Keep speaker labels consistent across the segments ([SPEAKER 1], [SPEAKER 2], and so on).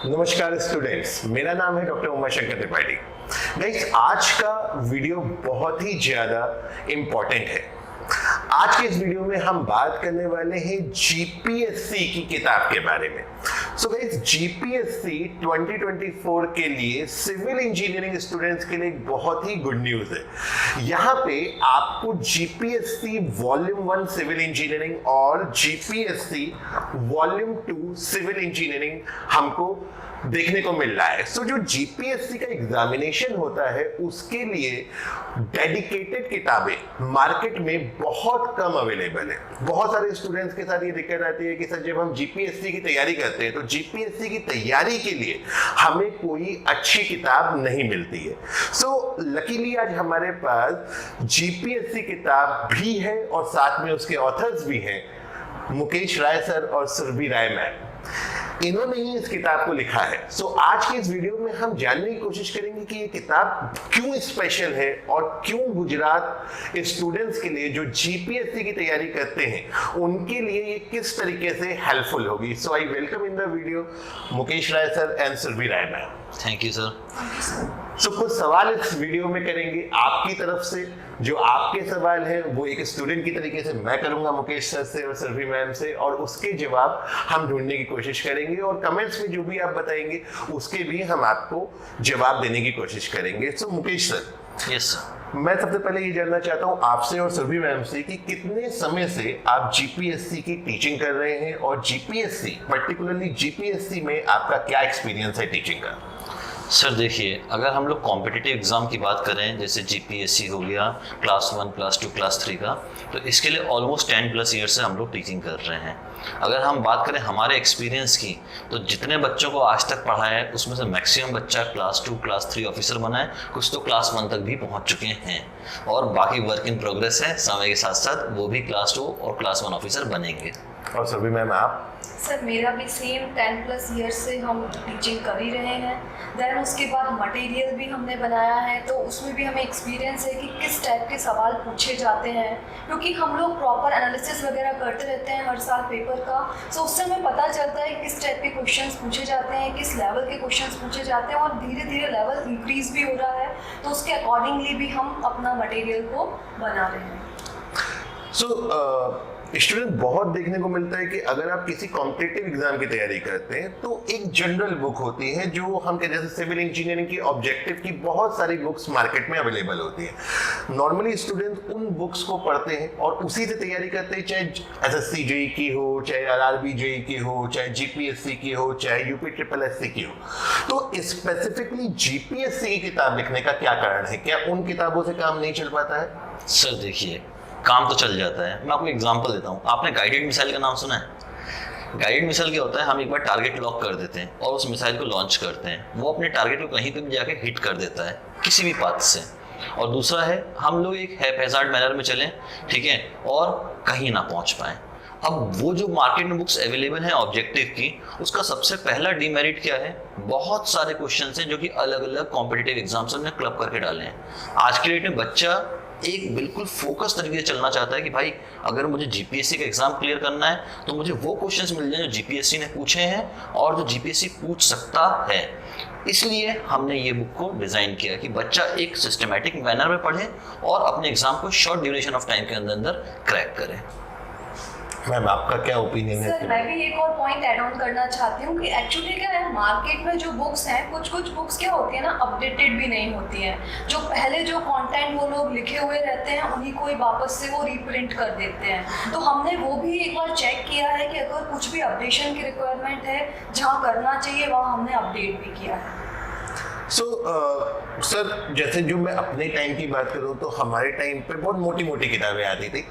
[SPEAKER 1] नमस्कार स्टूडेंट्स, मेरा नाम है डॉक्टर उमाशंकर त्रिपाठी। गाइस, आज का वीडियो बहुत ही ज्यादा इंपॉर्टेंट है। आज के इस वीडियो में हम बात करने वाले हैं जीपीएससी की किताब के बारे में। सो गाइस, जीपीएससी 2024 के लिए सिविल इंजीनियरिंग स्टूडेंट्स के लिए एक बहुत ही गुड न्यूज है। यहाँ पे आपको जीपीएससी वॉल्यूम 1 सिविल इंजीनियरिंग और जीपीएससी वॉल्यूम 2 सिविल इंजीनियरिंग हमको देखने को मिल रहा है। सो जो जीपीएससी का एग्जामिनेशन होता है उसके लिए डेडिकेटेड किताबें मार्केट में बहुत कम अवेलेबल है। बहुत सारे स्टूडेंट्स के साथ ये दिक्कत आती है कि सर, जब हम जीपीएससी की तैयारी करते हैं तो जीपीएससी की तैयारी के लिए हमें कोई अच्छी किताब नहीं मिलती है। सो लकीली आज हमारे पास जीपीएससी किताब भी है और साथ में उसके ऑथर्स भी हैं, मुकेश राय सर और सुरभि राय मैम। इन्होंने ही इस किताब को लिखा है। सो आज के इस वीडियो में हम जानने की कोशिश करेंगे कि ये किताब क्यों स्पेशल है और क्यों गुजरात स्टूडेंट्स के लिए जो जीपीएससी की तैयारी करते हैं उनके लिए ये किस तरीके से हेल्पफुल होगी। So I welcome in the video Mukesh Rai sir and Surabhi Rai ma'am.
[SPEAKER 2] Thank you sir.
[SPEAKER 1] So कुछ सवाल इस वीडियो में करेंगे आपकी तरफ से। जो आपके सवाल हैं वो एक स्टूडेंट की तरीके से मैं करूंगा मुकेश सर से और सुरभि मैम से, और उसके जवाब हम ढूंढने की कोशिश करेंगे और कमेंट्स में जो भी आप बताएंगे उसके भी हम आपको जवाब देने की कोशिश करेंगे। सो मुकेश सर,
[SPEAKER 2] यस सर,
[SPEAKER 1] मैं सबसे पहले ये जानना चाहता हूँ आपसे और सुरभि मैम से कि कितने समय से आप जीपीएससी की टीचिंग कर रहे हैं और जीपीएससी पर्टिकुलरली जीपीएससी में आपका क्या एक्सपीरियंस है टीचिंग का।
[SPEAKER 2] सर देखिए, अगर हम लोग कॉम्पिटिटिव एग्ज़ाम की बात करें, जैसे जीपीएससी हो गया, क्लास 1, क्लास 2, क्लास 3 का, तो इसके लिए ऑलमोस्ट 10+ ईयर से हम लोग टीचिंग कर रहे हैं। अगर हम बात करें हमारे एक्सपीरियंस की, तो जितने बच्चों को आज तक पढ़ाया है उसमें से मैक्सिमम बच्चा क्लास 2, क्लास 3 ऑफिसर बना है, कुछ तो क्लास 1 तक भी पहुंच चुके हैं और बाकी वर्क इन प्रोग्रेस है। समय के साथ साथ वो भी क्लास 2 और क्लास 1 ऑफिसर बनेंगे।
[SPEAKER 1] और सुरभि मैम आप?
[SPEAKER 3] सर मेरा भी सेम 10+ ईयर्स से हम टीचिंग कर ही रहे हैं। दैन उसके बाद मटेरियल भी हमने बनाया है, तो उसमें भी हमें एक्सपीरियंस है कि किस टाइप के सवाल पूछे जाते हैं, क्योंकि हम लोग प्रॉपर एनालिसिस वगैरह करते रहते हैं हर साल पेपर का। सो उससे हमें पता चलता है किस टाइप के क्वेश्चंस पूछे जाते हैं, किस लेवल के क्वेश्चंस पूछे जाते हैं, और धीरे धीरे लेवल इंक्रीज भी हो रहा है, तो उसके अकॉर्डिंगली भी हम अपना मटेरियल को बना रहे हैं।
[SPEAKER 1] स्टूडेंट बहुत देखने को मिलता है कि अगर आप किसी कॉम्पिटिटिव एग्जाम की तैयारी करते हैं तो एक जनरल बुक होती है जो हम कहते हैं, जैसे सिविल इंजीनियरिंग की ऑब्जेक्टिव की बहुत सारी बुक्स मार्केट में अवेलेबल होती है। नॉर्मली स्टूडेंट उन बुक्स को पढ़ते हैं और उसी से तैयारी करते हैं, चाहे एसएससी जेईई की हो, चाहे आरआरबी जेईई की हो, चाहे जीपीएससी की हो, चाहे यूपी ट्रिपल एससी की हो। तो स्पेसिफिकली जीपीएससी की किताब लिखने का क्या कारण है? क्या उन किताबों से काम नहीं चल पाता है?
[SPEAKER 2] सर देखिए, काम तो चल जाता है। मैं आपको एग्जांपल देता हूँ। आपने गाइडेड मिसाइल का नाम सुना है? गाइडेड मिसाइल क्या होता है, हम एक बार टारगेट लॉक कर देते हैं और उस मिसाइल को लॉन्च करते हैं। वो अपने टारगेट को कहीं पे भी जाके हिट कर देता है किसी भी पाथ से। और दूसरा है, हम लोग एक हैज़ार्ड मैनर में चलें, ठीक है, और कहीं ना पहुंच पाएं। अब वो जो मार्केट में बुक्स अवेलेबल हैं ऑब्जेक्टिव की, उसका सबसे पहला डीमेरिट क्या है, बहुत सारे क्वेश्चन हैं जो कि अलग अलग कॉम्पिटिटिव एग्जाम से हमने क्लब करके डाले हैं। आज के डेट में बच्चा एक बिल्कुल फोकस तरीके से चलना चाहता है कि भाई अगर मुझे जीपीएससी का एग्जाम क्लियर करना है तो मुझे वो क्वेश्चंस मिल जाए जो जीपीएससी ने पूछे हैं और जो जीपीएससी पूछ सकता है। इसलिए हमने ये बुक को डिज़ाइन किया कि बच्चा एक सिस्टमैटिक मैनर में पढ़े और अपने एग्जाम को शॉर्ट ड्यूरेशन ऑफ टाइम के अंदर क्रैक करे।
[SPEAKER 1] मैम आपका क्या ओपिनियन है?
[SPEAKER 3] सर मैं भी एक और पॉइंट ऐड ऑन करना चाहती हूँ कि एक्चुअली क्या है, मार्केट में जो बुक्स हैं, कुछ बुक्स क्या होती है ना, अपडेटेड भी नहीं होती हैं। जो पहले जो कंटेंट वो लोग लिखे हुए रहते हैं उन्हीं को ही वापस से वो रीप्रिंट कर देते हैं। तो हमने वो भी एक बार चेक किया है कि अगर कुछ भी अपडेशन की रिक्वायरमेंट है, जहाँ करना चाहिए वहाँ हमने अपडेट भी किया है।
[SPEAKER 1] सर जैसे जो मैं अपने टाइम की बात करूं तो हमारे टाइम पे बहुत मोटी मोटी किताबें आती थी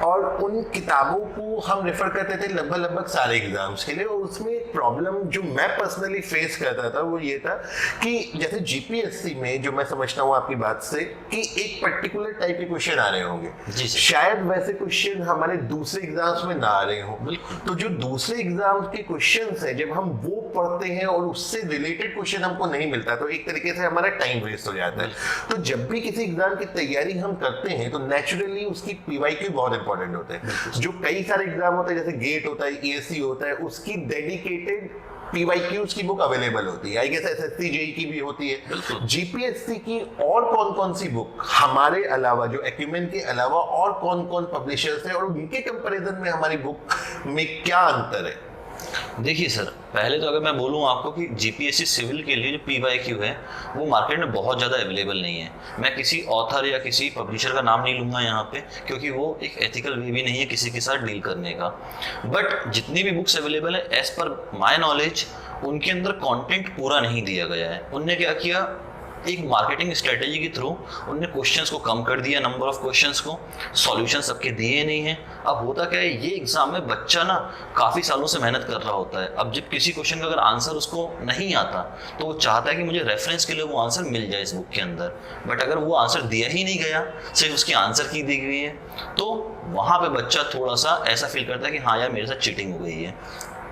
[SPEAKER 1] और उन किताबों को हम रेफर करते थे लगभग सारे एग्जाम्स के लिए। और उसमें एक प्रॉब्लम जो मैं पर्सनली फेस करता था वो ये था कि जैसे जीपीएससी में, जो मैं समझता हूँ आपकी बात से, कि एक पर्टिकुलर टाइप के क्वेश्चन आ रहे होंगे, शायद वैसे क्वेश्चन हमारे दूसरे एग्जाम्स में ना आ रहे हों। तो जो दूसरे एग्जाम के क्वेश्चन है, जब हम वो पढ़ते हैं और उससे रिलेटेड क्वेश्चन हमको नहीं मिलता तो एक तरीके से हमारा टाइम वेस्ट हो जाता है। तो जब भी किसी एग्जाम की तैयारी हम करते हैं तो नेचुरली उसकी पीवाईक्यू बहुत इंपॉर्टेंट होते हैं। जो कई सारे एग्जाम होते हैं जैसे गेट होता है, ईएससी होता है, उसकी डेडिकेटेड PYQs की बुक अवेलेबल होती है। आई गेस SSC जेई की भी होती है। जीपीएससी की और कौन कौन सी बुक हमारे अलावा, जो एक्यूमेन के अलावा और कौन कौन पब्लिशर्स हैं और उनके कंपैरिजन में हमारी बुक में क्या अंतर है?
[SPEAKER 2] देखिए सर, पहले तो अगर मैं बोलूँ आपको कि जीपीएससी सिविल के लिए जो PYQ है वो मार्केट में बहुत ज़्यादा अवेलेबल नहीं है। मैं किसी ऑथर या किसी पब्लिशर का नाम नहीं लूँगा यहाँ पे, क्योंकि वो एक एथिकल वे भी नहीं है किसी के साथ डील करने का। बट जितनी भी बुक्स अवेलेबल है, एज पर माय नॉलेज, उनके अंदर कंटेंट पूरा नहीं दिया गया है। उनने क्या किया, एक मार्केटिंग स्ट्रेटेजी के थ्रू उन्होंने क्वेश्चंस को कम कर दिया, नंबर ऑफ क्वेश्चंस को, सॉल्यूशन सबके दिए नहीं हैं। अब होता क्या है, ये एग्जाम में बच्चा ना काफ़ी सालों से मेहनत कर रहा होता है। अब जब किसी क्वेश्चन का अगर आंसर उसको नहीं आता तो वो चाहता है कि मुझे रेफरेंस के लिए वो आंसर मिल जाए इस बुक के अंदर। बट अगर वो आंसर दिया ही नहीं गया, सिर्फ उसकी आंसर की दी गई है, तो वहाँ पर बच्चा थोड़ा सा ऐसा फील करता है कि हाँ यार मेरे साथ चीटिंग हो गई है।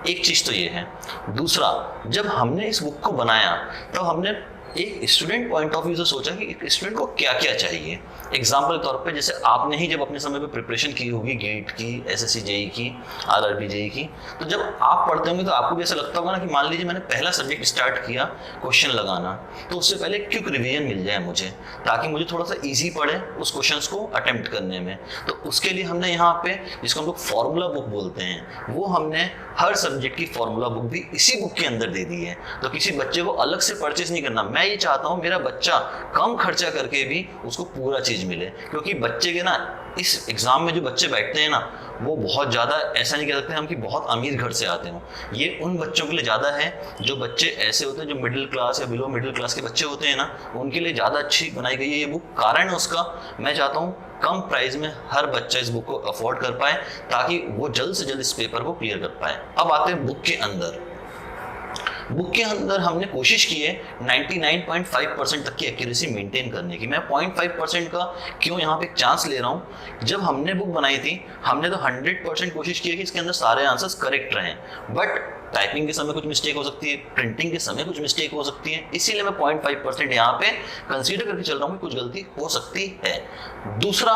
[SPEAKER 2] एक चीज़ तो ये है। दूसरा, जब हमने इस बुक को बनाया तो हमने एक स्टूडेंट पॉइंट ऑफ व्यू से सोचा कि एक स्टूडेंट को क्या क्या चाहिए। एग्जाम्पल के तौर पे, जैसे आपने ही जब अपने समय पे प्रिपरेशन की होगी गेट की, एसएससी जेई की, आरआरबी जेई की, तो जब आप पढ़ते होंगे तो आपको भी ऐसा लगता होगा ना कि मान लीजिए मैंने पहला सब्जेक्ट स्टार्ट किया क्वेश्चन लगाना, तो उससे पहले क्विक रिवीजन मिल जाए मुझे, ताकि मुझे थोड़ा सा ईजी पड़े उस क्वेश्चन को अटेम्प्ट करने में। तो उसके लिए हमने यहाँ पे, जिसको हम लोग फॉर्मूला बुक बोलते हैं, वो हमने हर सब्जेक्ट की फॉर्मूला बुक भी इसी बुक के अंदर दे दी है। तो किसी बच्चे को अलग से परचेज नहीं करना। मैं ये चाहता हूँ मेरा बच्चा कम खर्चा करके भी उसको पूरा चीज मिले, क्योंकि बच्चे के ना इस एग्जाम में जो बच्चे बैठते हैं ना, वो बहुत ज़्यादा, ऐसा नहीं कह सकते हम कि बहुत अमीर घर से आते हों। ये उन बच्चों के लिए ज़्यादा है जो बच्चे ऐसे होते हैं जो मिडिल क्लास या बिलो मिडिल क्लास के बच्चे होते हैं ना, उनके लिए ज़्यादा अच्छी बनाई गई है ये बुक। कारण है उसका, मैं चाहता हूँ कम प्राइस में हर बच्चा इस बुक को अफोर्ड कर पाए, ताकि वो जल्द से जल्द इस पेपर को क्लियर कर पाए। अब आते हैं बुक के अंदर। बुक के अंदर हमने कोशिश की है 99.5% तक की एक्यूरेसी मेंटेन करने की। मैं 0.5% का क्यों यहाँ पे चांस ले रहा हूँ, जब हमने बुक बनाई थी हमने तो 100% कोशिश की है कि इसके अंदर सारे आंसर्स करेक्ट रहें। बट टाइपिंग के समय कुछ मिस्टेक हो सकती है, प्रिंटिंग के समय कुछ मिस्टेक हो सकती है, इसीलिए मैं 0.5% यहाँ पे कंसीडर करके चल रहा हूँ कि कुछ गलती हो सकती है। दूसरा,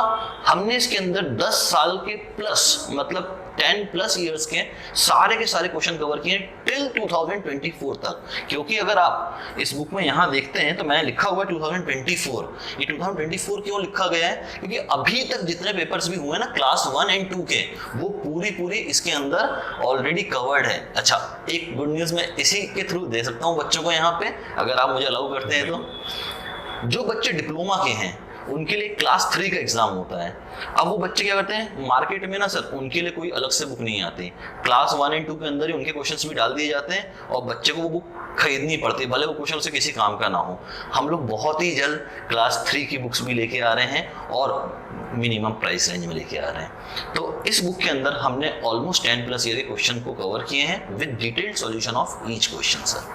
[SPEAKER 2] हमने इसके अंदर 10 साल के प्लस, मतलब 10+ ईयर्स के सारे क्वेश्चन कवर किए टिल 2024 तक। क्योंकि अगर आप इस बुक में यहाँ देखते हैं तो मैंने लिखा हुआ 2024। ये 2024 क्यों लिखा गया है, क्योंकि अभी तक जितने पेपर्स भी हुए ना क्लास 1 और 2 के, वो पूरी इसके अंदर ऑलरेडी कवर्ड है। अच्छा, एक गुड न्यूज़ मैं इसी के थ्रू दे सकता हूँ बच्चों को यहाँ पे, अगर आप मुझे अलाउ करते हैं तो। जो बच्चे डिप्लोमा के हैं उनके लिए क्लास 3 का एग्जाम होता है। अब वो बच्चे क्या करते हैं, मार्केट में ना सर उनके लिए कोई अलग से बुक नहीं आती, क्लास 1 और 2 के अंदर ही उनके क्वेश्चंस भी डाल दिए जाते हैं और बच्चे को वो बुक खरीदनी पड़ती है, भले वो क्वेश्चन उसे किसी काम का ना हो। हम लोग बहुत ही जल्द क्लास 3 की बुक्स भी लेके आ रहे हैं और मिनिमम प्राइस रेंज में लेके आ रहे हैं। तो इस बुक के अंदर हमने ऑलमोस्ट 10+ ईयर के क्वेश्चन को कवर किए हैं with detailed solution of each question sir.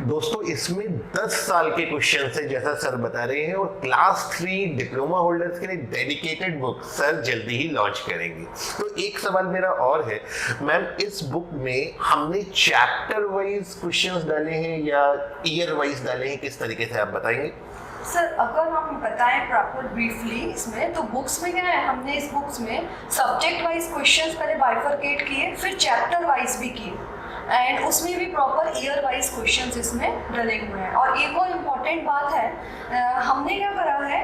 [SPEAKER 1] दोस्तों, इसमें 10 साल के क्वेश्चन है जैसा सर बता रहे हैं, और क्लास 3 डिप्लोमा होल्डर्स के लिए डेडिकेटेड बुक सर जल्दी ही लॉन्च करेंगे। तो एक सवाल मेरा और है मैम, इस बुक में हमने चैप्टर वाइज क्वेश्चंस डाले हैं या ईयर वाइज डाले हैं, किस तरीके से आप बताएंगे?
[SPEAKER 3] सर अगर हम बताएं प्रॉपर ब्रीफली इसमें, तो बुक्स में क्या है, हमने इस बुक्स में सब्जेक्ट वाइज क्वेश्चंस पहले बाइफरकेट किए, फिर चैप्टर वाइज भी किए, एंड उसमें भी प्रॉपर ईयर वाइज क्वेश्चंस इसमें डले हुए हैं। और एक और इम्पॉर्टेंट बात है, हमने क्या करा है,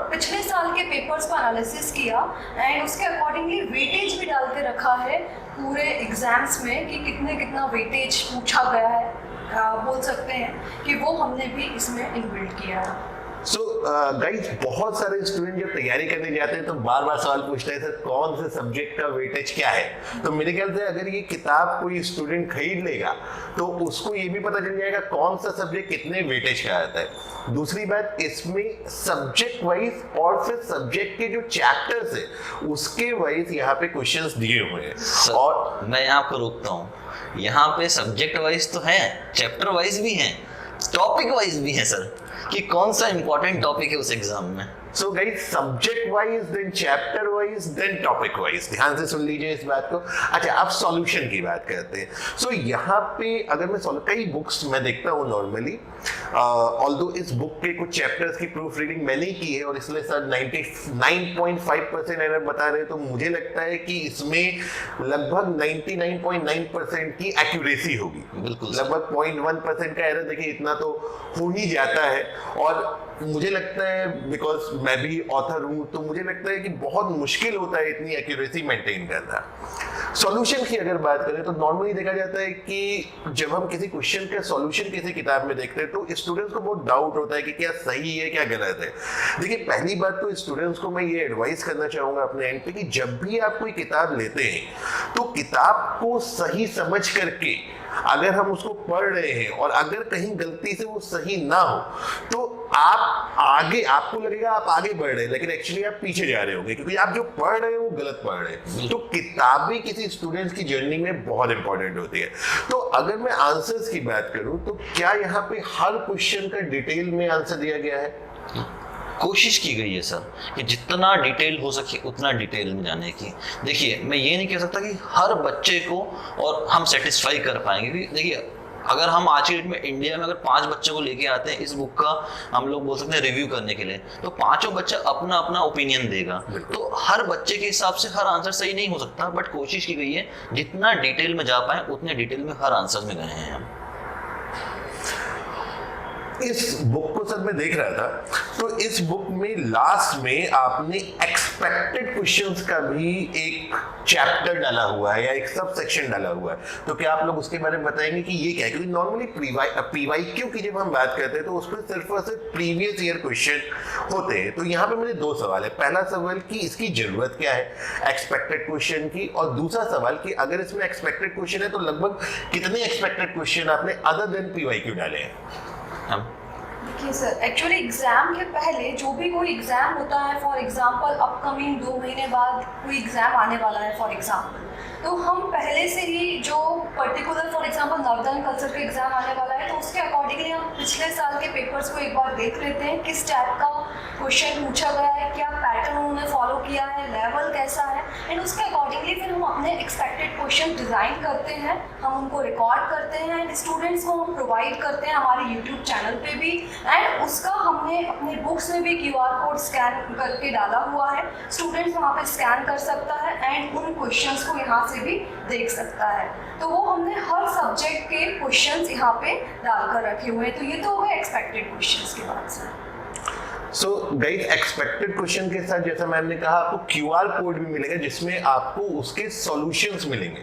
[SPEAKER 3] पिछले साल के पेपर्स का एनालिसिस किया एंड उसके अकॉर्डिंगली वेटेज भी डाल के रखा है पूरे एग्जाम्स में कि कितना वेटेज पूछा गया है, बोल सकते हैं कि वो हमने भी इसमें इनबिल्ट किया है।
[SPEAKER 1] गाइस, बहुत सारे स्टूडेंट जब तैयारी करने जाते हैं तो बार बार सवाल पूछते हैं सर कौन से सब्जेक्ट का वेटेज क्या है। तो मेरे ख्याल से अगर ये किताब कोई स्टूडेंट खरीद लेगा तो उसको ये भी पता चल जाएगा कौन सा सब्जेक्ट कितने वेटेज का आता है। दूसरी बात, इसमें सब्जेक्ट वाइज और फिर सब्जेक्ट के जो चैप्टर्स है उसके वाइज यहाँ पे क्वेश्चंस दिए हुए हैं। और
[SPEAKER 2] मैं यहाँ पर रोकता हूँ, यहाँ पे सब्जेक्ट वाइज तो है, चैप्टर वाइज भी है, टॉपिक वाइज भी है सर, कि कौन सा इंपॉर्टेंट टॉपिक है उस एग्जाम में।
[SPEAKER 1] So guys, subject wise, then chapter wise, then topic wise, ध्यान से सुन लीजिए इस बात को। अच्छा, अब सॉल्यूशन की बात करते हैं। सो यहाँ पे अगर मैं कई बुक्स मैं देखता हूँ नॉर्मली, ऑल्दो इस बुक के कुछ चैप्टर्स की प्रूफ रीडिंग मैंने की है और इसलिए सर 99.5% एरर बता रहे हैं, तो मुझे लगता है कि इसमें लगभग 99.9% की एक्यूरेसी होगी।
[SPEAKER 2] बिल्कुल,
[SPEAKER 1] लगभग 0.1% का एरर, देखिए इतना तो हो ही जाता है। और मुझे लगता है, बिकॉज मैं भी ऑथर हूँ, तो मुझे लगता है कि बहुत मुश्किल होता है इतनी एक्यूरेसी मेंटेन करना। सॉल्यूशन की अगर बात करें तो नॉर्मली देखा जाता है कि जब हम किसी क्वेश्चन का सॉल्यूशन किसी किताब में देखते हैं तो स्टूडेंट्स को बहुत डाउट होता है कि क्या सही है क्या गलत है। देखिए, पहली बात तो स्टूडेंट्स को मैं ये एडवाइस करना चाहूंगा अपने एंड पे कि जब भी आप कोई किताब लेते हैं तो किताब को सही समझ करके अगर हम उसको पढ़ रहे हैं और अगर कहीं गलती से वो सही ना हो तो आप आगे, आपको लगेगा आप आगे बढ़ रहे हैं लेकिन एक्चुअली आप पीछे जा रहे होंगे, क्योंकि आप जो पढ़ रहे हो वो गलत पढ़ रहे हैं। तो किताबें किसी स्टूडेंट्स की जर्नी में बहुत इंपॉर्टेंट होती है। तो अगर मैं आंसर्स की बात करूं तो क्या यहाँ पे हर क्वेश्चन का डिटेल में आंसर दिया गया है?
[SPEAKER 2] कोशिश की गई है सर कि जितना डिटेल हो सके उतना डिटेल में जाने की। देखिए, मैं ये नहीं कह सकता कि हर बच्चे को और हम सेटिस्फाई कर पाएंगे, क्योंकि देखिए अगर हम आज की डेट में इंडिया में अगर 5 बच्चों को लेके आते हैं इस बुक का, हम लोग बोल सकते हैं रिव्यू करने के लिए, तो 5 बच्चा अपना अपना ओपिनियन देगा। तो हर बच्चे के हिसाब से हर आंसर सही नहीं हो सकता, बट कोशिश की गई है जितना डिटेल में जा पाए उतने डिटेल में हर आंसर में गए हैं हम।
[SPEAKER 1] इस बुक को सर मैं देख रहा था तो इस बुक में लास्ट में आपने एक्सपेक्टेड क्वेश्चंस का भी एक चैप्टर डाला हुआ है या एक सब सेक्शन डाला हुआ है, तो क्या आप लोग उसके बारे में बताएंगे कि ये क्या है? क्योंकि नॉर्मली पीवाईक्यू की जब हम बात करते हैं तो उस पर सिर्फ और सिर्फ प्रीवियस ईयर क्वेश्चन होते हैं। तो यहाँ पे मेरे 2 सवाल है। पहला सवाल कि इसकी जरूरत क्या है एक्सपेक्टेड क्वेश्चन की, और दूसरा सवाल कि अगर इसमें एक्सपेक्टेड क्वेश्चन है तो लगभग कितने एक्सपेक्टेड क्वेश्चन आपने अदर देन पीवाईक्यू डाले हैं?
[SPEAKER 3] देखिए सर, एक्चुअली एग्ज़ाम के पहले जो भी कोई एग्ज़ाम होता है, फॉर एग्जांपल अपकमिंग 2 महीने बाद कोई एग्ज़ाम आने वाला है फॉर एग्जांपल, तो हम पहले से ही जो particular for example northern culture का एग्ज़ाम आने वाला है तो उसके अकॉर्डिंगली हम पिछले साल के पेपर्स को एक बार देख लेते हैं, किस टाइप का क्वेश्चन पूछा गया है, क्या पैटर्न उन्होंने फॉलो किया है, लेवल कैसा है, एंड उसके अकॉर्डिंगली फिर हम अपने एक्सपेक्टेड क्वेश्चन डिज़ाइन करते हैं, हम उनको रिकॉर्ड करते हैं एंड स्टूडेंट्स को हम प्रोवाइड करते हैं हमारे यूट्यूब चैनल पे भी, एंड उसका हमने अपने बुक्स में भी QR कोड स्कैन करके डाला हुआ है। स्टूडेंट्स वहाँ पे स्कैन कर सकता है एंड उन क्वेश्चंस को यहाँ से भी देख सकता है। तो वो हमने हर सब्जेक्ट के क्वेश्चंस यहाँ पे डालकर रखे हुए हैं। तो ये तो हो गए एक्सपेक्टेड क्वेश्चंस के बाद से।
[SPEAKER 1] सो गाइस, एक्सपेक्टेड क्वेश्चन के साथ जैसा मैम ने कहा आपको QR कोड भी मिलेगा जिसमें आपको उसके सॉल्यूशंस मिलेंगे,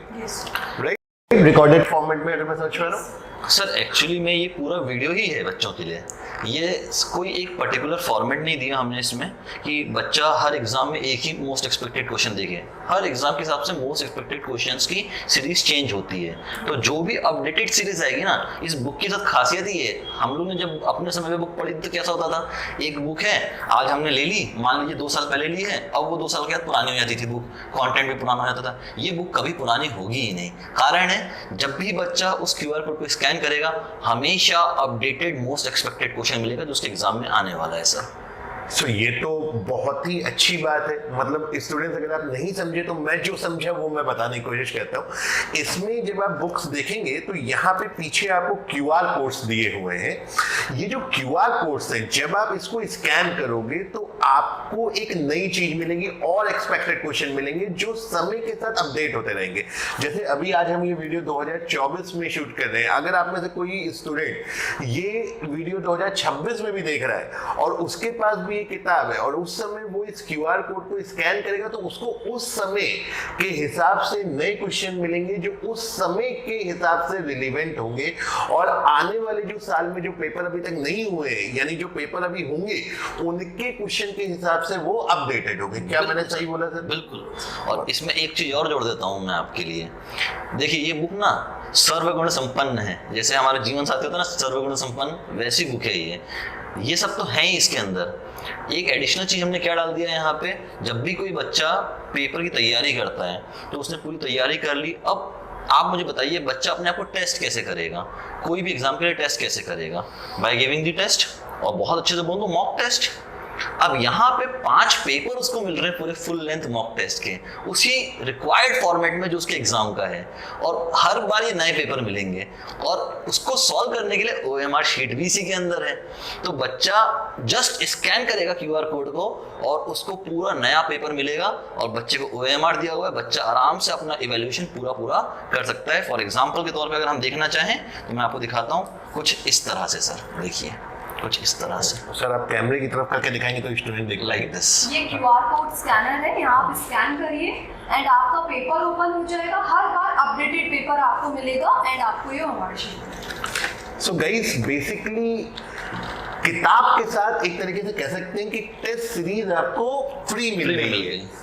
[SPEAKER 1] राइट? रिकॉर्डेड फॉर्मेट में अगर मैं सर्च कर रहा हूँ
[SPEAKER 2] सर, एक्चुअली में ये पूरा वीडियो ही है बच्चों के लिए। ये कोई एक पर्टिकुलर फॉर्मेट नहीं दिया हमने इसमें कि बच्चा हर एग्जाम में एक ही मोस्ट एक्सपेक्टेड क्वेश्चन देखे। हर एग्जाम के हिसाब से मोस्ट एक्सपेक्टेड क्वेश्चंस की सीरीज चेंज होती है। तो जो भी अपडेटेड सीरीज आएगी ना, इस बुक की साथ खासियत ही है, हम लोग ने जब अपने समय में बुक पढ़ी तो कैसा होता था, एक बुक है आज हमने ले ली, मान लीजिए 2 साल पहले ली है, अब वो 2 साल के बाद पुरानी हो जाती थी बुक, कॉन्टेंट भी पुराना हो जाता था। ये बुक कभी पुरानी होगी ही नहीं। कारण है जब भी बच्चा उस QR कोड को स्कैन करेगा हमेशा अपडेटेड मोस्ट एक्सपेक्टेड क्वेश्चन मिलेगा जो उसके एग्जाम में आने वाला है सर।
[SPEAKER 1] सो ये तो बहुत ही अच्छी बात है। मतलब स्टूडेंट्स अगर आप नहीं समझे तो मैं जो समझा वो मैं बताने की कोशिश करता हूँ। इसमें जब आप बुक्स देखेंगे तो यहाँ पे पीछे आपको QR कोड्स दिए हुए हैं। ये जो QR कोड्स हैं जब आप इसको स्कैन करोगे तो आपको एक नई चीज मिलेगी और एक्सपेक्टेड क्वेश्चन मिलेंगे जो समय के साथ अपडेट होते रहेंगे। जैसे अभी आज हम ये वीडियो 2024 में शूट कर रहे हैं, अगर आप में से कोई स्टूडेंट ये वीडियो 2026 में भी देख रहा है और उसके पास भी ये किताब है और उस समय वो इस QR कोड को स्कैन करेगा तो उसको उस समय के हिसाब से नए क्वेश्चन मिलेंगे जो उस समय के हिसाब से रिलेवेंट होंगे और आने वाले जो साल में जो पेपर अभी तक नहीं हुए यानी जो पेपर अभी होंगे उनके क्वेश्चन के हिसाब से वो अपडेटेड होंगे। क्या मैंने सही बोला सर?
[SPEAKER 2] बिल्कुल। और इसमें एक चीज और जोड़ देता हूँ मैं आपके लिए। देखिए ये बुक ना सर्वगुण संपन्न है, जैसे हमारे जीवन साथी होता है ना सर्वगुण संपन्न, वैसी बुक है ये सब तो है ही इसके अंदर। एक एडिशनल चीज हमने क्या डाल दिया है यहाँ पे, जब भी कोई बच्चा पेपर की तैयारी करता है तो उसने पूरी तैयारी कर ली, अब आप मुझे बताइए बच्चा अपने आप को टेस्ट कैसे करेगा, कोई भी एग्जाम के लिए टेस्ट कैसे करेगा? बाय गिविंग द टेस्ट, और बहुत अच्छे से बोल दो मॉक टेस्ट। अब यहाँ पे 5 पेपर उसको मिल रहे हैं पूरे फुल लेंथ मॉक टेस्ट के, उसी रिक्वायर्ड फॉर्मेट में जो उसके एग्जाम का है, और हर बार ये नए पेपर मिलेंगे और उसको सॉल्व करने के लिए OMR शीट भी इसी के अंदर है। तो बच्चा जस्ट स्कैन करेगा QR कोड को और उसको पूरा नया पेपर मिलेगा और बच्चे को OMR दिया हुआ है, बच्चा आराम से अपना इवैल्यूएशन पूरा कर सकता है। फॉर एग्जाम्पल के तौर पर अगर हम देखना चाहें तो मैं आपको दिखाता हूँ कुछ इस तरह से। सर देखिए कुछ इस तरह से।
[SPEAKER 1] सर आप कैमरे की तरफ करके दिखाएंगे तो स्टूडेंट देख
[SPEAKER 2] लाइक दिस।
[SPEAKER 3] ये QR कोड स्कैनर है, यहाँ आप स्कैन करिए एंड आपका पेपर ओपन हो जाएगा। हर बार अपडेटेड पेपर आपको मिलेगा एंड आपको ये हमारे शीट।
[SPEAKER 1] सो गाइस बेसिकली किताब के साथ एक तरीके से कह सकते हैं कि टेस्ट सीरीज आपको फ्री मिल रही है।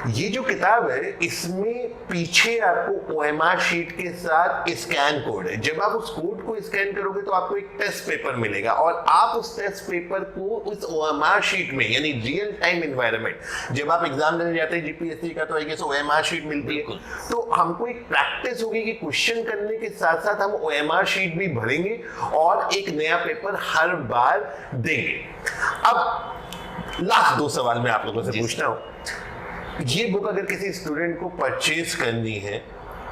[SPEAKER 1] ये जो किताब है इसमें पीछे आपको OMR शीट के साथ स्कैन कोड है। जब आप उस कोड को स्कैन करोगे तो आपको एक टेस्ट पेपर मिलेगा और आप उस टेस्ट पेपर को उस OMR शीट में, यानी रियल टाइम एनवायरनमेंट, जब आप एग्जाम देने जाते हैं GPSC का तो आई गेस OMR शीट मिलती है, तो हमको एक प्रैक्टिस होगी कि क्वेश्चन करने के साथ साथ हम OMR शीट भी भरेंगे और एक नया पेपर हर बार देंगे। अब लास्ट 2 सवाल मैं आप लोगों से पूछता हूँ, ये बुक अगर किसी स्टूडेंट को परचेज करनी है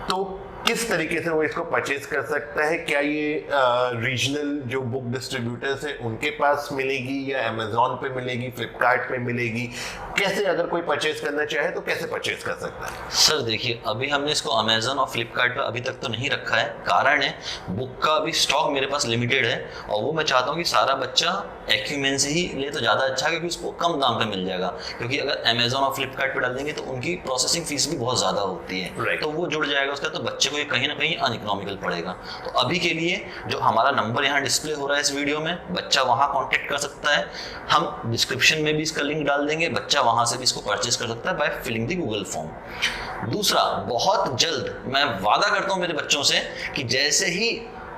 [SPEAKER 1] तो किस तरीके से वो इसको परचेज कर सकता है? क्या ये रीजनल जो बुक डिस्ट्रीब्यूटर्स है उनके पास मिलेगी या अमेजोन पे मिलेगी, फ्लिपकार्ट पे मिलेगी? कैसे अगर कोई परचेज करना चाहे तो कैसे परचेज कर सकता है?
[SPEAKER 2] सर देखिए अभी हमने इसको अमेजोन और फ्लिपकार्ट पे अभी तक तो नहीं रखा है, कारण है बुक का अभी स्टॉक मेरे पास लिमिटेड है और वो मैं चाहता हूँ कि सारा बच्चा एक्यूमेन से ही ले तो ज़्यादा अच्छा है, क्योंकि उसको कम दाम पे मिल जाएगा। क्योंकि अगर अमेजोन और फ्लिपकार्ट पे डाल देंगे तो उनकी प्रोसेसिंग फीस भी बहुत ज़्यादा होती है, तो वो जुड़ जाएगा उसका, तो बच्चे को ये कहीं ना कहीं अनइकोनॉमिकल पड़ेगा। तो अभी के लिए जो हमारा नंबर यहाँ डिस्प्ले हो रहा है इस वीडियो में, बच्चा वहाँ कॉन्टेक्ट कर सकता है, हम डिस्क्रिप्शन में भी इसका लिंक डाल देंगे, बच्चा वहाँ से भी इसको परचेज कर सकता है by filling the Google form. दूसरा, बहुत जल्द मैं वादा करता हूँ मेरे बच्चों से कि जैसे ही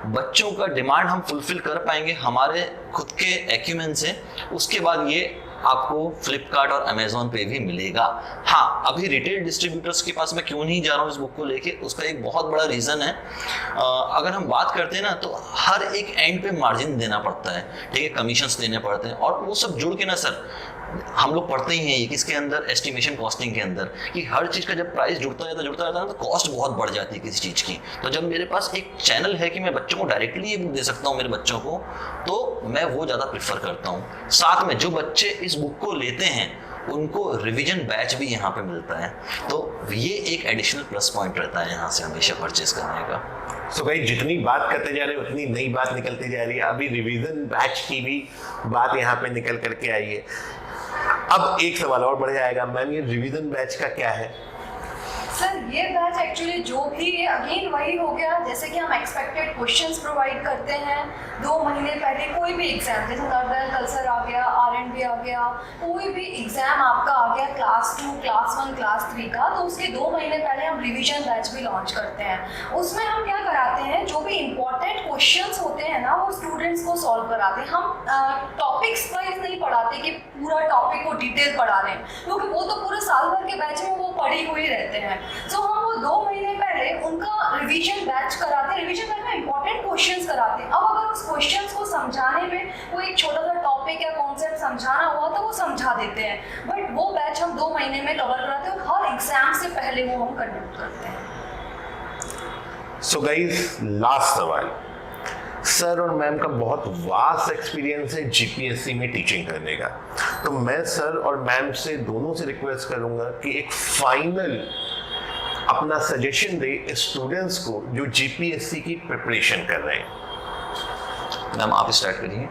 [SPEAKER 2] बच्चों का डिमांड हम फुलफिल कर पाएंगे हमारे खुद के एक्यूमेन से, उसके बाद ये आपको फ्लिपकार्ट और अमेजोन पे भी मिलेगा। हाँ, अभी रिटेल डिस्ट्रीब्यूटर्स के पास मैं क्यों नहीं जा रहा हूँ इस बुक को लेके, उसका एक बहुत बड़ा रीज़न है। अगर हम बात करते हैं ना तो हर एक एंड पे मार्जिन देना पड़ता है, ठीक है, कमीशंस देने पड़ते हैं, और वो सब जुड़ के ना सर हम लोग पढ़ते ही हैं ये किसके अंदर, एस्टिमेशन कॉस्टिंग के अंदर, कि हर चीज़ का जब प्राइस जुड़ता जाता है ना तो कॉस्ट बहुत बढ़ जाती है किसी चीज़ की। तो जब मेरे पास एक चैनल है कि मैं बच्चों को डायरेक्टली ये बुक दे सकता हूँ मेरे बच्चों को, तो मैं वो ज़्यादा प्रेफर करता हूँ। साथ में जो बच्चे इस बुक को लेते हैं उनको रिवीजन बैच भी यहाँ पे मिलता है, तो ये एक एडिशनल प्लस पॉइंट रहता है यहाँ से हमेशा परचेज करने का।
[SPEAKER 1] सो भाई जितनी बात करते जा रहे हैं उतनी नई बात निकलती जा रही है। अभी रिवीजन बैच की भी बात यहाँ पे निकल करके आई है। अब एक सवाल और बढ़ जाएगा, मैम ये रिवीजन बैच का क्या है?
[SPEAKER 3] सर ये बैच एक्चुअली जो भी है अगेन वही हो गया, जैसे कि हम एक्सपेक्टेड क्वेश्चंस प्रोवाइड करते हैं 2 महीने पहले। कोई भी एग्जाम जैसे नर्दन कल्सर आ गया, R&B आ गया, कोई भी एग्जाम आपका आ गया क्लास 2, क्लास 1, क्लास 3 का, तो उसके 2 महीने पहले हम रिवीजन बैच भी लॉन्च करते हैं। उसमें हम क्या कराते हैं, जो भी इंपॉर्टेंट क्वेश्चंस होते हैं ना वो स्टूडेंट्स को सॉल्व कराते हैं। हम टॉपिक्स वाइज नहीं पढ़ाते कि पूरा टॉपिक को डिटेल पढ़ा रहे हैं, क्योंकि वो तो पूरे साल भर के बैच में वो पढ़ी हुई रहते हैं। तो हम वो 2 महीने पहले उनका रिवीजन बैच कराते हैं। रिवीजन बैच में इंपॉर्टेंट क्वेश्चंस कराते हैं। अब अगर उस क्वेश्चंस को समझाने में कोई एक छोटा सा टॉपिक या कॉन्सेप्ट समझाना हुआ तो वो समझा देते हैं, बट वो बैच हम 2 महीने में कवर कराते हैं और हर एग्जाम से पहले वो हम कंडक्ट करते हैं।
[SPEAKER 1] सो गाइस लास्ट सवाल, सर और मैम का बहुत वास्ट एक्सपीरियंस है GPSC में टीचिंग करने का, तो मैं सर और मैम से दोनों से रिक्वेस्ट करूंगा कि एक फाइनल अपना सजेशन दे स्टूडेंट्स को जो GPSC की प्रिपरेशन कर रहे हैं।
[SPEAKER 2] मैम आप स्टार्ट करिए।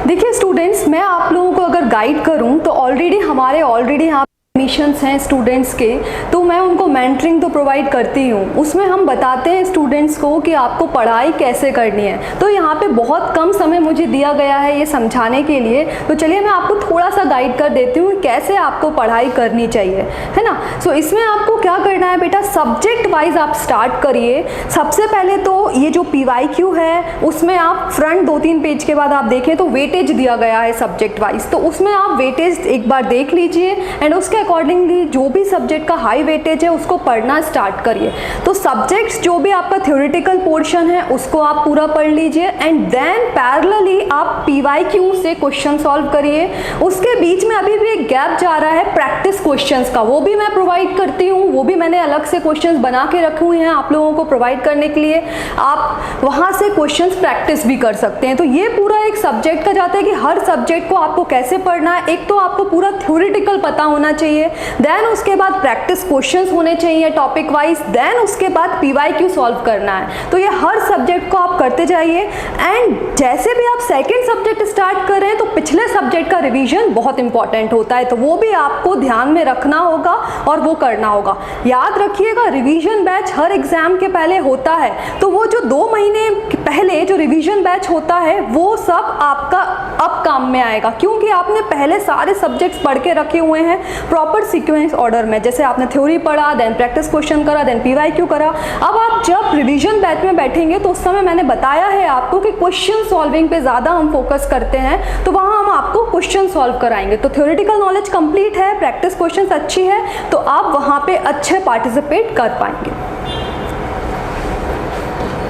[SPEAKER 4] देखिए स्टूडेंट्स, मैं आप लोगों को अगर गाइड करूं तो ऑलरेडी यहाँ मिशंस हैं स्टूडेंट्स के, तो मैं उनको मेंटरिंग तो प्रोवाइड करती हूँ। उसमें हम बताते हैं स्टूडेंट्स को कि आपको पढ़ाई कैसे करनी है। तो यहाँ पे बहुत कम समय मुझे दिया गया है ये समझाने के लिए, तो चलिए मैं आपको थोड़ा सा गाइड कर देती हूँ कैसे आपको पढ़ाई करनी चाहिए, है ना। सो इसमें आपको क्या करना है बेटा, सब्जेक्ट वाइज आप स्टार्ट करिए। सबसे पहले तो ये जो PYQ है उसमें आप फ्रंट 2-3 पेज के बाद आप देखें तो वेटेज दिया गया है सब्जेक्ट वाइज, तो उसमें आप वेटेज एक बार देख लीजिए एंड उसके अकॉर्डिंगली जो भी सब्जेक्ट का हाई वेटेज है उसको पढ़ना स्टार्ट करिए। तो सब्जेक्ट्स जो भी आपका थ्योरेटिकल पोर्शन है उसको आप पूरा पढ़ लीजिए एंड देन पैरेलली आप PYQ से क्वेश्चन सॉल्व करिए। उसके बीच में अभी भी एक गैप जा रहा है प्रैक्टिस क्वेश्चंस का, वो भी मैं प्रोवाइड करती हूँ, वो भी मैंने अलग से क्वेश्चंस बना के रखे हुए हैं आप लोगों को प्रोवाइड करने के लिए। आप वहाँ से क्वेश्चंस प्रैक्टिस भी कर सकते हैं। तो ये पूरा एक सब्जेक्ट का जाता है कि हर सब्जेक्ट को आपको कैसे पढ़ना है। एक तो आपको पूरा थ्योरेटिकल पता होना चाहिए, देन उसके बाद प्रैक्टिस क्वेश्चंस होने चाहिए टॉपिक वाइज, देन उसके बाद PYQ सॉल्व करना है। तो ये हर सब्जेक्ट को आप करते जाइए एंड जैसे भी आप सेकेंड सब्जेक्ट स्टार्ट कर रहे हैं तो पिछले सब्जेक्ट का रिवीजन बहुत इंपॉर्टेंट होता है, तो वो भी आपको ध्यान में रखना होगा और वो करना होगा। याद रखिएगा रिवीजन बैच हर एग्जाम के पहले होता है, तो वो जो 2 महीने पहले जो रिवीजन बैच होता है वो सब आपका अब काम में आएगा, क्योंकि आपने पहले सारे सब्जेक्ट्स पढ़ के रखे हुए हैं प्रॉपर सीक्वेंस ऑर्डर में। जैसे आपने थ्योरी पढ़ा, देन प्रैक्टिस क्वेश्चन करा, देन PYQ करा। अब आप जब रिवीजन बैच में बैठेंगे तो उस समय मैंने बताया है आपको कि क्वेश्चन सॉल्विंग पे ज़्यादा हम फोकस करते हैं, तो वहाँ हम आपको क्वेश्चन सॉल्व कराएंगे। तो थ्योरेटिकल नॉलेज कंप्लीट है, प्रैक्टिस क्वेश्चंस अच्छी है, तो आप वहाँ पे अच्छे पार्टिसिपेट कर पाएंगे।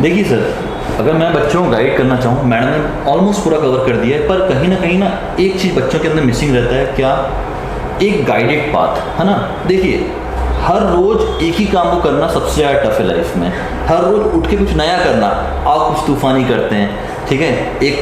[SPEAKER 5] देखिए सर, अगर मैं बच्चों को गाइड करना चाहूँ, मैडम ने ऑलमोस्ट पूरा कवर कर दिया है, पर कहीं ना एक चीज़ बच्चों के अंदर मिसिंग रहता है। क्या? एक गाइडेड पाथ, है ना। देखिए हर रोज एक ही काम को करना सबसे ज़्यादा टफ है लाइफ में। हर रोज उठ के कुछ नया करना, आप कुछ तूफानी करते हैं, ठीक है। एक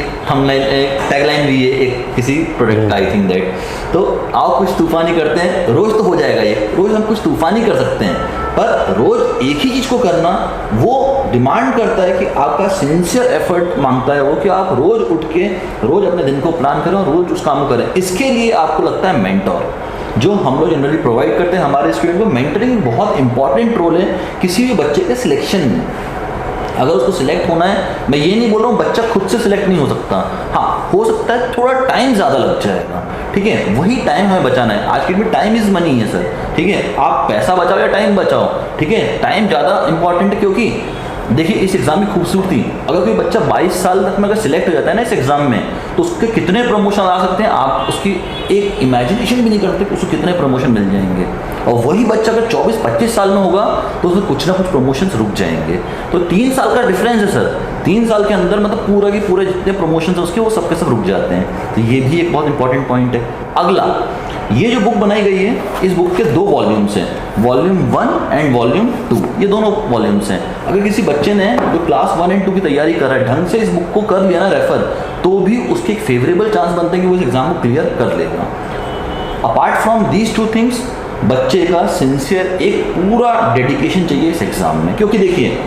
[SPEAKER 5] टैगलाइन भी है एक किसी प्रोडक्ट, आई थिंक दैट, तो आप कुछ तूफानी करते हैं, रोज तो हो जाएगा ये, रोज हम कुछ तूफानी कर सकते हैं, पर रोज एक ही चीज़ को करना वो डिमांड करता है कि आपका सिंसियर एफर्ट मांगता है वो, कि आप रोज उठ के रोज अपने दिन को प्लान करें और रोज उस काम को करें। इसके लिए आपको लगता है मेंटोर, जो हम लोग जनरली प्रोवाइड करते हैं हमारे स्टूडेंट को। मेंटरिंग बहुत इंपॉर्टेंट रोल है किसी भी बच्चे के सिलेक्शन में। अगर उसको सिलेक्ट होना है, मैं ये नहीं बोल रहा हूँ बच्चा खुद से सिलेक्ट नहीं हो सकता, हाँ हो सकता है थोड़ा टाइम ज़्यादा लग जाएगा, ठीक है। वही टाइम हमें बचाना है। आज के डेट में टाइम इज़ मनी है सर, ठीक है। आप पैसा बचाओ या टाइम बचाओ, ठीक है। टाइम ज़्यादा इंपॉर्टेंट है, क्योंकि देखिए इस एग्ज़ाम की खूबसूरती, अगर कोई बच्चा 22 साल तक में अगर सिलेक्ट हो जाता है ना इस एग्ज़ाम में, तो उसके कितने प्रमोशन आ सकते हैं, आप उसकी एक इमेजिनेशन भी नहीं करते कि उसको कितने प्रमोशन मिल जाएंगे। और वही बच्चा अगर 24-25 साल में होगा तो उसमें कुछ ना कुछ प्रमोशंस रुक जाएंगे। तो 3 साल का डिफरेंस है सर, 3 साल के अंदर मतलब पूरा के पूरे जितने प्रमोशन है उसके वो सबके सब रुक जाते हैं। तो ये भी एक बहुत इंपॉर्टेंट पॉइंट है। अगला, ये जो बुक बनाई गई है, इस बुक के 2 वॉल्यूम्स हैं, वॉल्यूम 1 एंड वॉल्यूम 2, ये दोनों वॉल्यूम्स हैं। अगर किसी बच्चे ने जो क्लास 1 एंड 2 की तैयारी कर रहा है, ढंग से इस बुक को कर लिया ना रेफर, तो भी उसके एक फेवरेबल चांस बनते हैं कि वो इस एग्जाम को क्लियर कर लेगा। अपार्ट फ्रॉम दीज 2 थिंग्स, बच्चे का सिंसियर एक पूरा डेडिकेशन चाहिए इस एग्जाम में। क्योंकि देखिए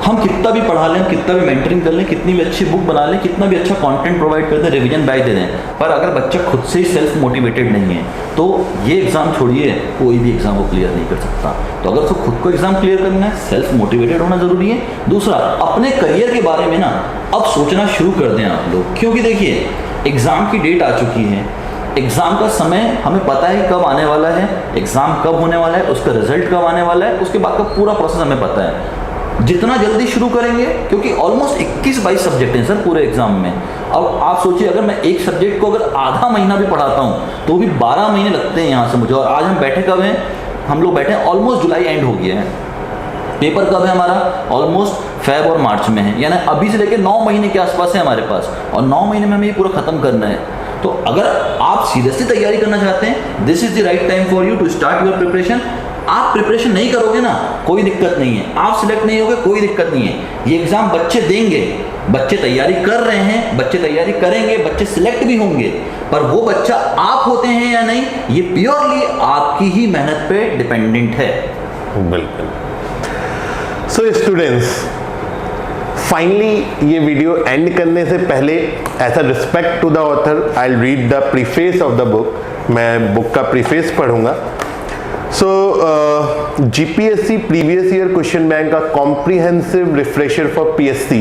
[SPEAKER 5] हम कितना भी पढ़ा लें, कितना भी मेंटरिंग कर लें, कितनी भी अच्छी बुक बना लें, कितना भी अच्छा कंटेंट प्रोवाइड कर दें, रिवीजन बैच दे दें, पर अगर बच्चा खुद से ही सेल्फ मोटिवेटेड नहीं है तो ये एग्ज़ाम छोड़िए कोई भी एग्ज़ाम को क्लियर नहीं कर सकता। तो अगर उसको खुद को एग्ज़ाम क्लियर करना है, सेल्फ मोटिवेटेड होना ज़रूरी है। दूसरा, अपने करियर के बारे में ना अब सोचना शुरू कर दें आप लोग, क्योंकि देखिए एग्ज़ाम की डेट आ चुकी है, एग्ज़ाम का समय हमें पता है कब आने वाला है, एग्ज़ाम कब होने वाला है, उसका रिजल्ट कब आने वाला है, उसके बाद का पूरा प्रोसेस हमें पता है। जितना जल्दी शुरू करेंगे, क्योंकि ऑलमोस्ट 21-22 सब्जेक्ट हैं सर पूरे एग्जाम में। अब आप सोचिए अगर मैं एक सब्जेक्ट को अगर आधा महीना भी पढ़ाता हूँ तो भी 12 महीने लगते हैं यहाँ से मुझे। और आज हम बैठे कब हैं? हम लोग बैठे हैं ऑलमोस्ट जुलाई एंड हो गया है। पेपर कब है हमारा? ऑलमोस्ट फेब और मार्च में है, यानी अभी से लेकर 9 महीने के आसपास है हमारे पास, और 9 महीने में हमें ये पूरा खत्म करना है। तो अगर आप सीरियसली तैयारी करना चाहते हैं, this is the right time for you to start your preparation. आप प्रिपरेशन नहीं करोगे ना, कोई दिक्कत नहीं है, आप सिलेक्ट नहीं होगे, कोई दिक्कत नहीं है। ये एग्जाम बच्चे देंगे, बच्चे तैयारी कर रहे हैं, बच्चे तैयारी करेंगे, बच्चे सिलेक्ट भी होंगे, पर वो बच्चा आप होते हैं या नहीं, ये प्योरली आपकी ही मेहनत पे डिपेंडेंट है।
[SPEAKER 1] बिल्कुल। सो स्टूडेंट्स, फाइनली ये वीडियो एंड करने से पहले as a respect to the author I will read the preface of the book. मैं बुक का प्रीफेस पढ़ूंगा। So, GPSC previous year question bank, a comprehensive refresher for PSC,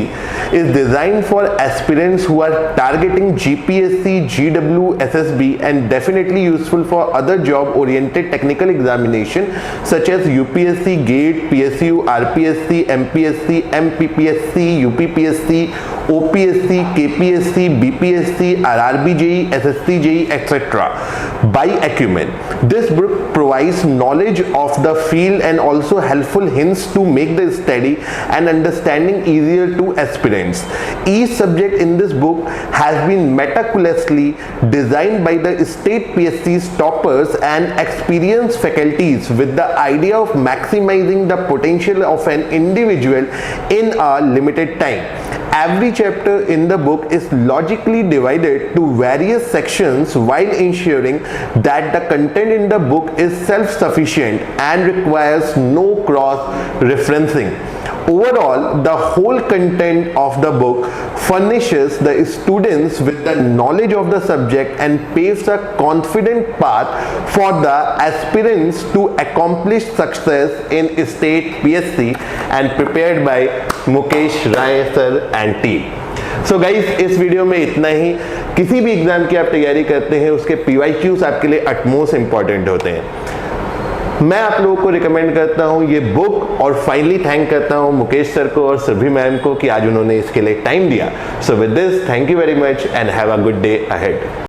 [SPEAKER 1] is designed for aspirants who are targeting GPSC, GW, SSB, and definitely useful for other job-oriented technical examination such as UPSC, GATE, PSU, RPSC, MPSC, MPPSC, UPPSC, OPSC, KPSC, BPSC, RRB JEE, SSC JEE, etc. by Acumen. This book provides knowledge of the field and also helpful hints to make the study and understanding easier to aspirants. Each subject in this book has been meticulously designed by the state PSC's toppers and experienced faculties with the idea of maximizing the potential of an individual in a limited time. Every chapter in the book is logically divided to various sections while ensuring that the content in the book is self-sufficient and requires no cross-referencing. Overall, the whole content of the book furnishes the students with the knowledge of the subject and paves a confident path for the aspirants to accomplish success in state PSC and prepared by Mukesh Rai sir and team. So guys, इस video में इतना ही। किसी भी exam की आप तैयारी करते हैं उसके PYQs आपके लिए अटमोस्ट इंपॉर्टेंट होते हैं। मैं आप लोगों को रिकमेंड करता हूं ये बुक, और फाइनली थैंक करता हूं मुकेश सर को और सुरभि मैम को कि आज उन्होंने इसके लिए टाइम दिया। So with this, thank you very much and have a good day ahead.